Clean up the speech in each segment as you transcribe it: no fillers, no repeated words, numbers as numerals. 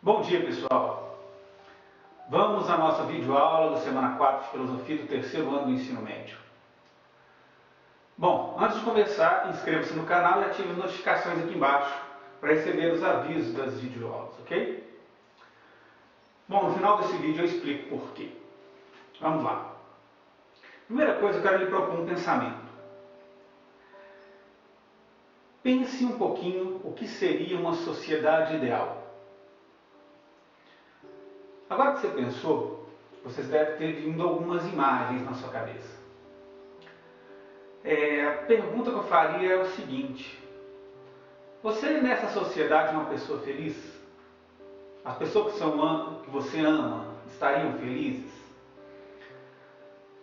Bom dia, pessoal. Vamos à nossa videoaula da semana 4 de Filosofia do terceiro ano do ensino médio. Bom, antes de começar, inscreva-se no canal e ative as notificações aqui embaixo para receber os avisos das videoaulas, ok? Bom, no final desse vídeo eu explico por quê. Vamos lá. Primeira coisa, eu quero lhe propor um pensamento. Pense um pouquinho o que seria uma sociedade ideal. Agora que você pensou, vocês devem ter vindo algumas imagens na sua cabeça. A pergunta que eu faria é o seguinte: você nessa sociedade é uma pessoa feliz? As pessoas que você ama estariam felizes?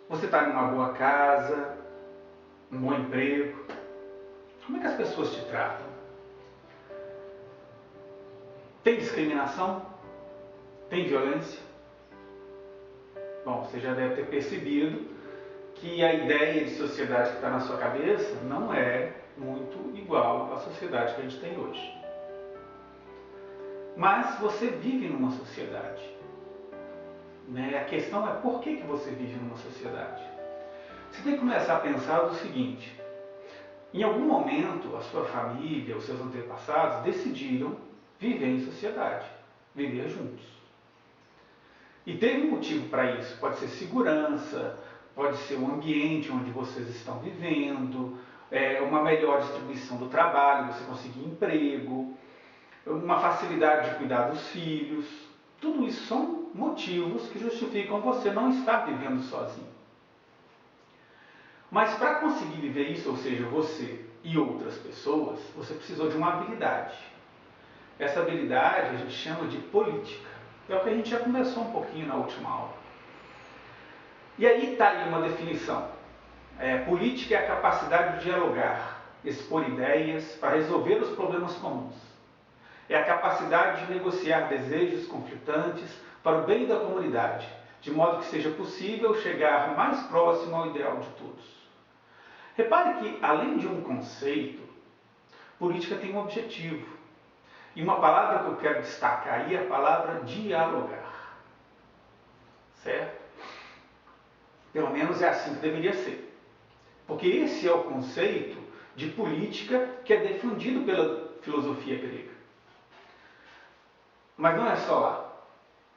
Você está numa boa casa, um bom emprego? Como é que as pessoas te tratam? Tem discriminação? Tem violência? Bom, você já deve ter percebido que a ideia de sociedade que está na sua cabeça não é muito igual à sociedade que a gente tem hoje. Mas você vive numa sociedade. A questão é por que você vive numa sociedade. Você tem que começar a pensar do seguinte: em algum momento a sua família, os seus antepassados decidiram viver em sociedade, viver juntos. E teve um motivo para isso. Pode ser segurança, pode ser o ambiente onde vocês estão vivendo, uma melhor distribuição do trabalho, você conseguir emprego, uma facilidade de cuidar dos filhos. Tudo isso são motivos que justificam você não estar vivendo sozinho. Mas para conseguir viver isso, ou seja, você e outras pessoas, você precisou de uma habilidade. Essa habilidade a gente chama de política. É o que a gente já começou um pouquinho na última aula. E aí está aí uma definição. Política é a capacidade de dialogar, expor ideias para resolver os problemas comuns. É a capacidade de negociar desejos conflitantes para o bem da comunidade, de modo que seja possível chegar mais próximo ao ideal de todos. Repare que, além de um conceito, política tem um objetivo. E uma palavra que eu quero destacar aí é a palavra dialogar. Certo? Pelo menos é assim que deveria ser. Porque esse é o conceito de política que é defendido pela filosofia grega. Mas não é só lá.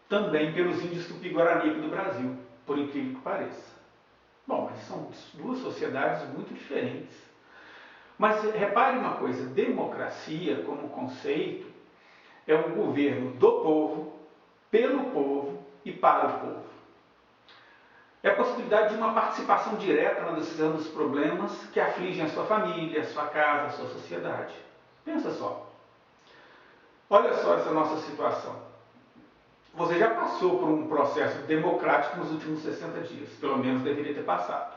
Também pelos índios Tupi-Guarani aqui do Brasil, por incrível que pareça. Bom, mas são duas sociedades muito diferentes. Mas repare uma coisa: democracia como conceito é um governo do povo, pelo povo e para o povo. É a possibilidade de uma participação direta na decisão dos problemas que afligem a sua família, a sua casa, a sua sociedade. Pensa só. Olha só essa nossa situação. Você já passou por um processo democrático nos últimos 60 dias, pelo menos deveria ter passado.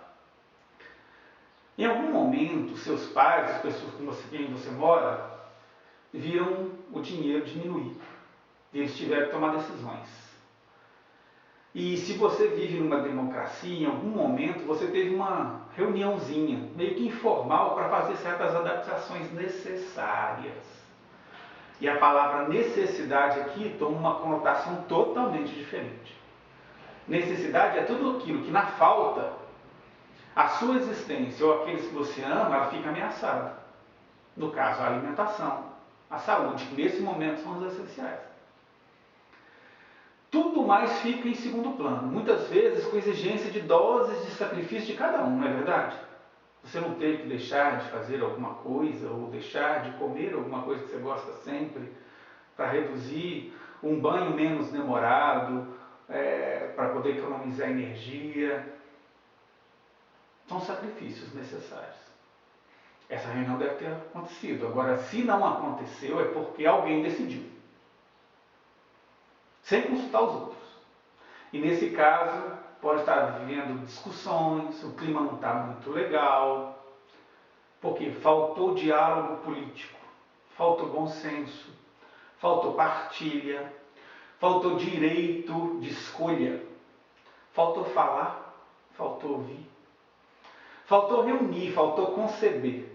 Em algum momento, seus pais, as pessoas com quem você mora, viram o dinheiro diminuir. E eles tiveram que tomar decisões. E se você vive numa democracia, em algum momento você teve uma reuniãozinha, meio que informal, para fazer certas adaptações necessárias. E a palavra necessidade aqui toma uma conotação totalmente diferente. Necessidade é tudo aquilo que, na falta, a sua existência ou aqueles que você ama, ela fica ameaçada. No caso, a alimentação, a saúde, que nesse momento são os essenciais. Tudo mais fica em segundo plano, muitas vezes com exigência de doses de sacrifício de cada um, não é verdade? Você não teve que deixar de fazer alguma coisa ou deixar de comer alguma coisa que você gosta sempre para reduzir um banho menos demorado, para poder economizar energia. São sacrifícios necessários. Essa reunião deve ter acontecido. Agora, se não aconteceu, é porque alguém decidiu, sem consultar os outros. E nesse caso, pode estar vivendo discussões, o clima não está muito legal, porque faltou diálogo político, faltou bom senso, faltou partilha, faltou direito de escolha, faltou falar, faltou ouvir, faltou reunir, faltou conceber,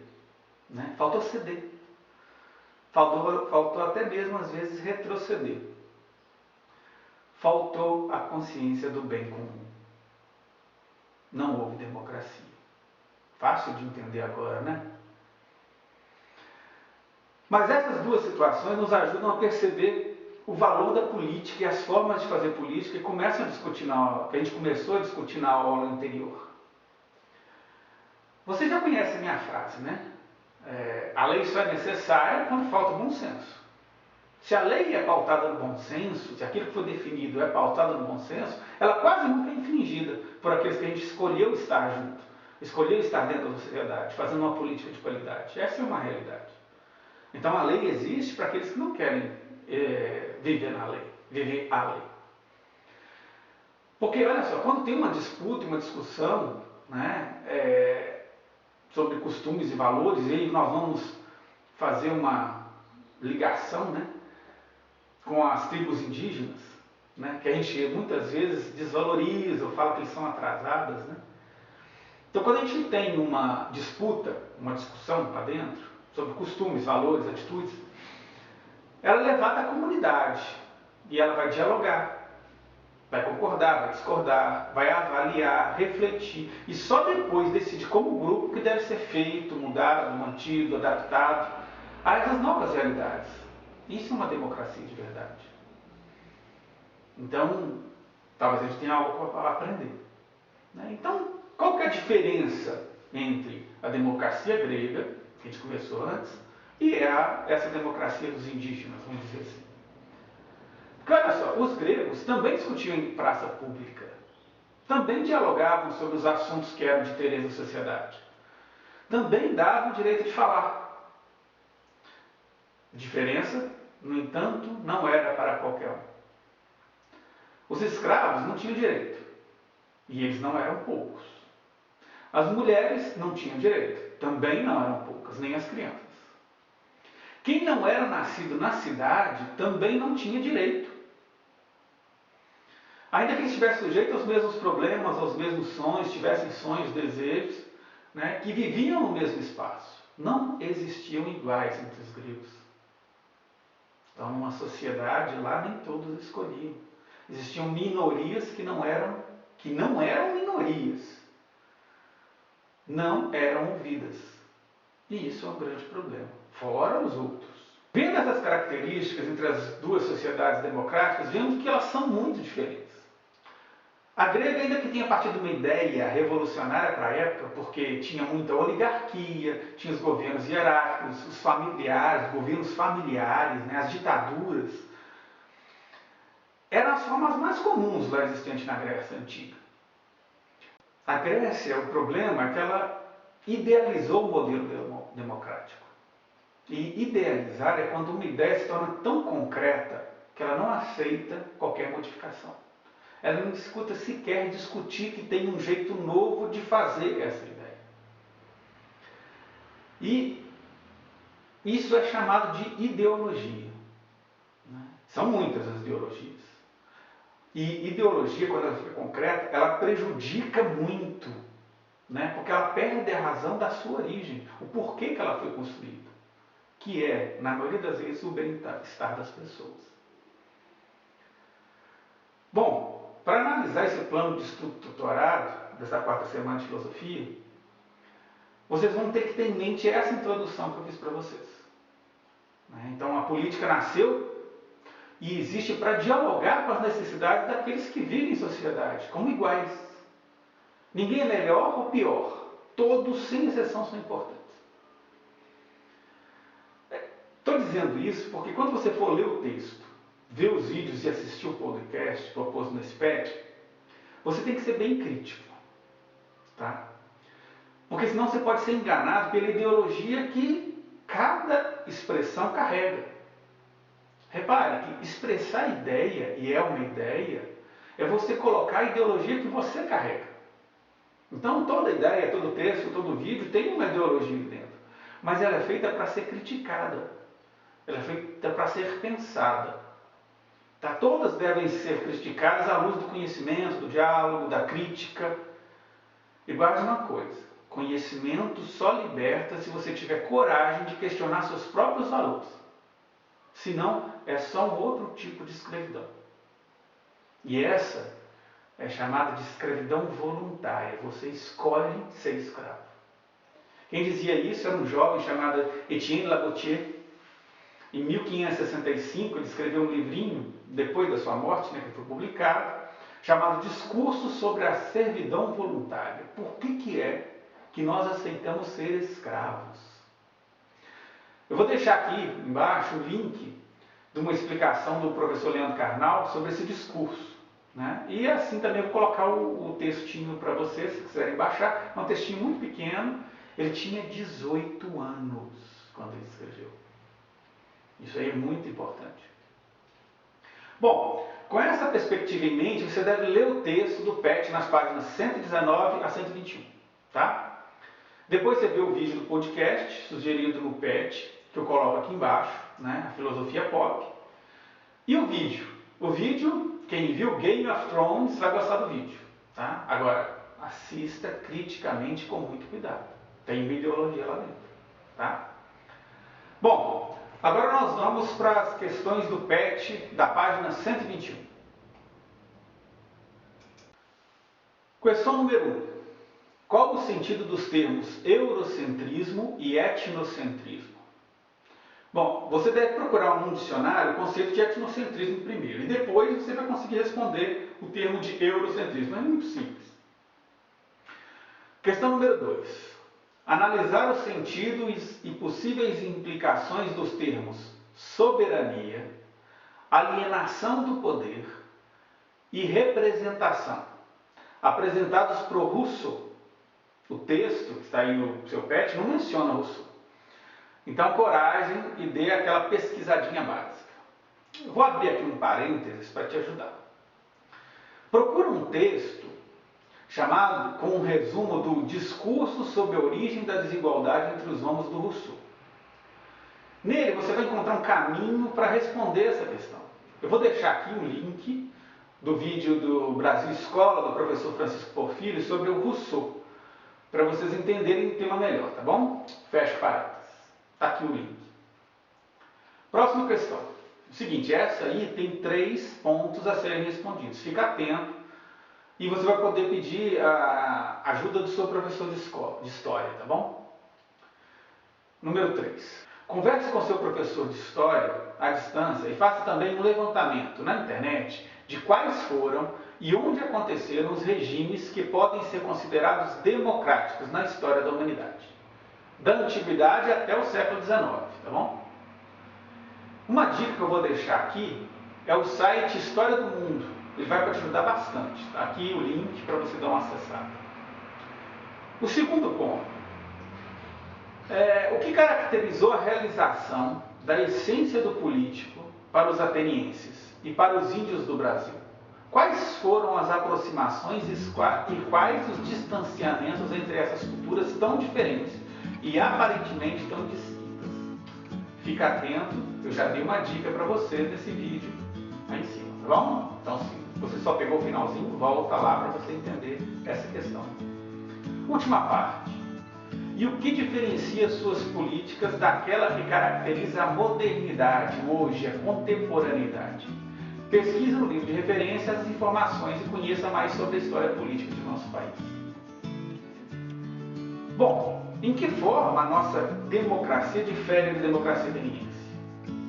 faltou ceder, faltou até mesmo às vezes retroceder. faltou a consciência do bem comum. Não houve democracia. Fácil de entender agora, né? Mas essas duas situações nos ajudam a perceber o valor da política e as formas de fazer política que a gente começou a discutir na aula anterior. Você já conhece a minha frase, né? A lei só é necessária quando falta bom senso. Se a lei é pautada no bom senso, se aquilo que foi definido é pautado no bom senso, ela quase nunca é infringida por aqueles que a gente escolheu estar junto, escolheu estar dentro da sociedade, fazendo uma política de qualidade. Essa é uma realidade. Então a lei existe para aqueles que não querem viver na lei, viver a lei. Porque olha só, quando tem uma disputa, uma discussão, né, sobre costumes e valores, e aí nós vamos fazer uma ligação, né, com as tribos indígenas, né, que a gente muitas vezes desvaloriza ou fala que eles são atrasadas, né? Então quando a gente tem uma disputa, uma discussão lá dentro, sobre costumes, valores, atitudes, ela é levada à comunidade e ela vai dialogar, vai concordar, vai discordar, vai avaliar, refletir e só depois decidir como grupo que deve ser feito, mudado, mantido, adaptado a essas novas realidades. Isso é uma democracia de verdade. Então, talvez a gente tenha algo para aprender, né? Então, qual que é a diferença entre a democracia grega, que a gente conversou antes, e essa democracia dos indígenas, vamos dizer assim? Porque olha só, os gregos também discutiam em praça pública, também dialogavam sobre os assuntos que eram de interesse da sociedade, também davam o direito de falar. A diferença, no entanto, não era para qualquer um. Os escravos não tinham direito, e eles não eram poucos. As mulheres não tinham direito, também não eram poucas, nem as crianças. Quem não era nascido na cidade também não tinha direito. Ainda que estivesse sujeito aos mesmos problemas, aos mesmos sonhos, tivessem sonhos, desejos, né, que viviam no mesmo espaço. Não existiam iguais entre os gregos. Então, numa sociedade lá, nem todos escolhiam. Existiam minorias que não eram minorias. Não eram ouvidas. E isso é um grande problema. Fora os outros. Vendo essas características entre as duas sociedades democráticas, vemos que elas são muito diferentes. A grega, ainda que tenha partido de uma ideia revolucionária para a época, porque tinha muita oligarquia, tinha os governos hierárquicos, os familiares, governos familiares, né, as ditaduras, eram as formas mais comuns lá existentes na Grécia Antiga. A Grécia, o problema é que ela idealizou o modelo democrático. E idealizar é quando uma ideia se torna tão concreta que ela não aceita qualquer modificação. Ela não escuta sequer discutir que tem um jeito novo de fazer essa ideia. E isso é chamado de ideologia. São muitas as ideologias. E ideologia, quando ela fica concreta, ela prejudica muito, né? Porque ela perde a razão da sua origem, o porquê que ela foi construída, que é, na maioria das vezes, o bem-estar das pessoas. Bom, para analisar esse plano de estudo tutorado, dessa quarta semana de filosofia, vocês vão ter que ter em mente essa introdução que eu fiz para vocês. Então, a política nasceu e existe para dialogar com as necessidades daqueles que vivem em sociedade, como iguais. Ninguém é melhor ou pior. Todos, sem exceção, são importantes. Estou dizendo isso porque quando você for ler o texto, ver os vídeos e assistir o podcast proposto no SPED, você tem que ser bem crítico. Tá? Porque senão você pode ser enganado pela ideologia que cada expressão carrega. Repare que expressar ideia, e é uma ideia, é você colocar a ideologia que você carrega. Então toda ideia, todo texto, todo vídeo tem uma ideologia ali dentro. Mas ela é feita para ser criticada. Ela é feita para ser pensada. Tá? Todas devem ser criticadas à luz do conhecimento, do diálogo, da crítica. E guarde uma coisa, conhecimento só liberta se você tiver coragem de questionar seus próprios valores. Senão, é só um outro tipo de escravidão. E essa é chamada de escravidão voluntária. Você escolhe ser escravo. Quem dizia isso era um jovem chamado Etienne Laboutier. Em 1565, ele escreveu um livrinho, depois da sua morte, que foi publicado, chamado Discurso sobre a Servidão Voluntária. Por que é que nós aceitamos ser escravos? Eu vou deixar aqui embaixo o link de uma explicação do professor Leandro Carnal sobre esse discurso. E assim também eu vou colocar o textinho para vocês, se quiserem baixar. É um textinho muito pequeno. Ele tinha 18 anos quando ele escreveu. Isso aí é muito importante. Bom, com essa perspectiva em mente, você deve ler o texto do PET nas páginas 119 a 121. Tá? Depois você vê o vídeo do podcast, sugerido no PET, que eu coloco aqui embaixo, a filosofia pop. E o vídeo. O vídeo, quem viu Game of Thrones vai gostar do vídeo. Tá? Agora, assista criticamente com muito cuidado. Tem ideologia lá dentro. Tá? Bom, agora nós vamos para as questões do PET da página 121. Questão número 1. Qual o sentido dos termos eurocentrismo e etnocentrismo? Bom, você deve procurar num dicionário o conceito de etnocentrismo primeiro, e depois você vai conseguir responder o termo de eurocentrismo. É muito simples. Questão número 2. Analisar os sentidos e possíveis implicações dos termos soberania, alienação do poder e representação, apresentados por Rousseau. O texto que está aí no seu PET não menciona Rousseau. Então, coragem e dê aquela pesquisadinha básica. Eu vou abrir aqui um parênteses para te ajudar. Procura um texto chamado com um resumo do Discurso sobre a origem da desigualdade entre os homens do Rousseau. Nele você vai encontrar um caminho para responder essa questão. Eu vou deixar aqui um link do vídeo do Brasil Escola, do professor Francisco Porfírio, sobre o Rousseau, para vocês entenderem o tema melhor, tá bom? Fecha parênteses. Está aqui o link. Próxima questão. O seguinte, essa aí tem 3 pontos a serem respondidos. Fica atento e você vai poder pedir a ajuda do seu professor de história, tá bom? Número 3. Converse com seu professor de história à distância e faça também um levantamento na internet de quais foram e onde aconteceram os regimes que podem ser considerados democráticos na história da humanidade, da antiguidade até o século XIX, tá bom? Uma dica que eu vou deixar aqui é o site História do Mundo. Ele vai te ajudar bastante. Tá aqui o link para você dar uma acessada. O segundo ponto é o que caracterizou a realização da essência do político para os atenienses e para os índios do Brasil. Quais foram as aproximações e quais os distanciamentos entre essas culturas tão diferentes e aparentemente tão distintas? Fica atento, eu já dei uma dica para você nesse vídeo aí em cima, tá bom? Então, se você só pegou o finalzinho, volta lá para você entender essa questão. Última parte. E o que diferencia suas políticas daquela que caracteriza a modernidade hoje, a contemporaneidade? Pesquise no livro de referência as informações e conheça mais sobre a história política de nosso país. Bom, em que forma a nossa democracia difere da democracia ateniense?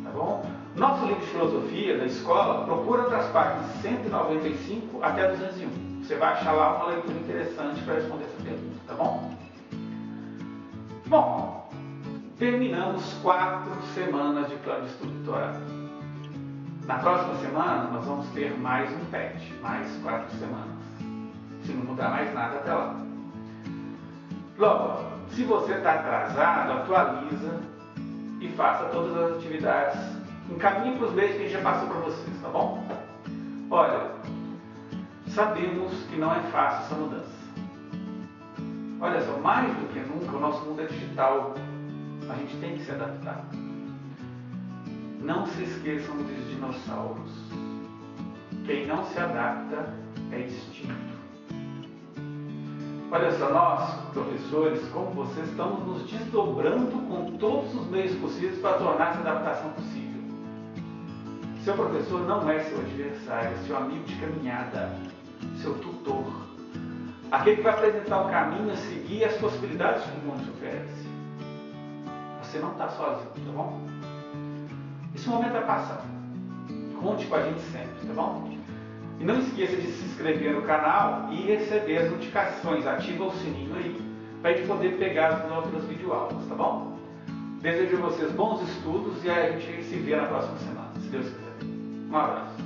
Tá bom? Nosso livro de filosofia da escola procura das páginas 195 até 201. Você vai achar lá uma leitura interessante para responder essa pergunta, tá bom? Bom, terminamos 4 semanas de plano de estudo doutorado. Na próxima semana nós vamos ter mais um PET, mais 4 semanas. Se não mudar mais nada até lá. Logo, se você está atrasado, atualiza e faça todas as atividades. Encaminhe para os meios que a gente já passou para vocês, tá bom? Olha, sabemos que não é fácil essa mudança. Olha só, mais do que nunca o nosso mundo é digital. A gente tem que se adaptar. Não se esqueçam dos dinossauros. Quem não se adapta é extinto. Olha só, nós, professores, como vocês, estamos nos desdobrando com todos os meios possíveis para tornar essa adaptação possível. Seu professor não é seu adversário, é seu amigo de caminhada, seu tutor. Aquele que vai apresentar o caminho a seguir e as possibilidades que o mundo te oferece. Você não está sozinho, tá bom? Esse momento vai passar. Conte com a gente sempre, tá bom? E não esqueça de se inscrever no canal e receber as notificações. Ativa o sininho aí para a gente poder pegar as outras videoaulas, tá bom? Desejo a vocês bons estudos e a gente se vê na próxima semana, se Deus quiser. Um abraço.